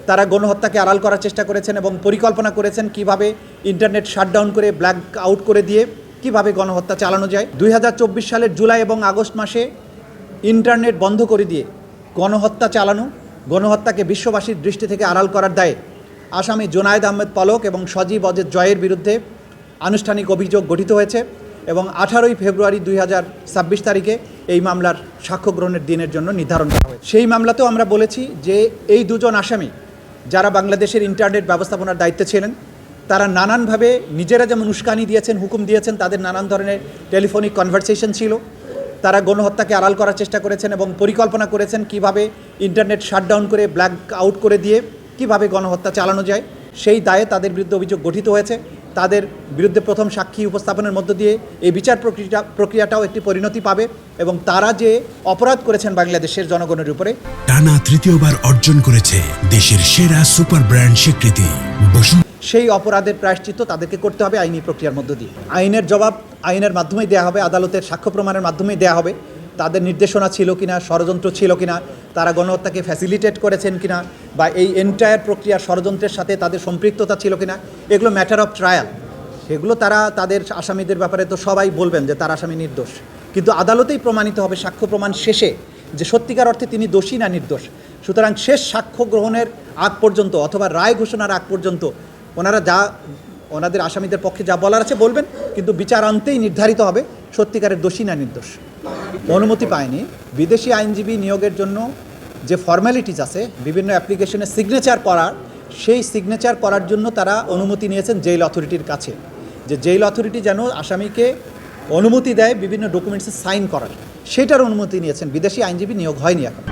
তারা গণহত্যাকে আড়াল করার চেষ্টা করেছেন এবং পরিকল্পনা করেছেন কিভাবে ইন্টারনেট শাটডাউন করে ব্ল্যাক আউট করে দিয়ে কিভাবে গণহত্যা চালানো যায়। 2024 সালের জুলাই এবং আগস্ট মাসে ইন্টারনেট বন্ধ করে দিয়ে গণহত্যা চালানো, গণহত্যাকে বিশ্ববাসীর দৃষ্টি থেকে আড়াল করার দায়ে আসামি জুনায়েদ আহমেদ পলক এবং সজীব অজেদ জয়ের বিরুদ্ধে আনুষ্ঠানিক অভিযোগ গঠিত হয়েছে এবং 18 ফেব্রুয়ারি 2026 তারিখে এই মামলার সাক্ষ্য গ্রহণের দিনের জন্য নির্ধারণ করা হয়েছে। সেই মামলাতেও আমরা বলেছি যে এই দুজন আসামি যারা বাংলাদেশের ইন্টারনেট ব্যবস্থাপনার দায়িত্বে ছিলেন, তারা নানানভাবে নিজেরা যেমন উস্কানি দিয়েছেন, হুকুম দিয়েছেন, তাদের নানান ধরনের টেলিফোনিক কনভারসেশন ছিল। তারা গণহত্যাকে আড়াল করার চেষ্টা করেছেন এবং পরিকল্পনা করেছেন কিভাবে ইন্টারনেট শাটডাউন করে ব্ল্যাক আউট করে দিয়ে কিভাবে গণহত্যা চালানো যায়। সেই দায়ে তাদের বিরুদ্ধে অভিযোগ গঠিত হয়েছে। তাদের বিরুদ্ধে প্রথম সাক্ষী উপস্থাপনের মধ্য দিয়ে এই বিচার প্রক্রিয়াটাও একটি পরিণতি পাবে এবং তারা যে অপরাধ করেছেন বাংলাদেশের জনগণের উপরে, টানা তৃতীয়বার অর্জন করেছে দেশের সেরা সুপার ব্র্যান্ড স্বীকৃতি। সেই অপরাধের প্রায়শ্চিত্ত তাদেরকে করতে হবে আইনি প্রক্রিয়ার মধ্য দিয়ে। আইনের জবাব আইনের মাধ্যমেই দেওয়া হবে, আদালতের সাক্ষ্য প্রমাণের মাধ্যমেই দেওয়া হবে। তাদের নির্দেশনা ছিল কিনা, ষড়যন্ত্র ছিল কিনা, তারা গণহত্যাকে ফ্যাসিলিটেট করেছেন কিনা, বা এই এন্টায়ার প্রক্রিয়ার ষড়যন্ত্রের সাথে তাদের সম্পৃক্ততা ছিল কিনা, এগুলো ম্যাটার অফ ট্রায়াল। সেগুলো তারা তাদের আসামিদের ব্যাপারে তো সবাই বলবেন যে তার আসামি নির্দোষ, কিন্তু আদালতেই প্রমাণিত হবে সাক্ষ্য প্রমাণ শেষে যে সত্যিকার অর্থে তিনি দোষী না নির্দোষ। সুতরাং শেষ সাক্ষ্য গ্রহণের আগ পর্যন্ত অথবা রায় ঘোষণার আগ পর্যন্ত ওনারা ওনাদের আসামিদের পক্ষে যা বলার আছে বলবেন, কিন্তু বিচারান্তেই নির্ধারিত হবে সত্যিকারের দোষী না নির্দোষ। অনুমতি পায়নি। বিদেশি আইনজীবী নিয়োগের জন্য যে ফর্ম্যালিটিস আছে, বিভিন্ন অ্যাপ্লিকেশনে সিগনেচার করার, সেই সিগনেচার করার জন্য তারা অনুমতি নিয়েছেন জেল অথরিটির কাছে, যে জেল অথরিটি যেন আসামিকে অনুমতি দেয় বিভিন্ন ডকুমেন্টসে সাইন করার, সেটার অনুমতি নিয়েছেন। বিদেশি আইনজীবী নিয়োগ হয়নি এখন।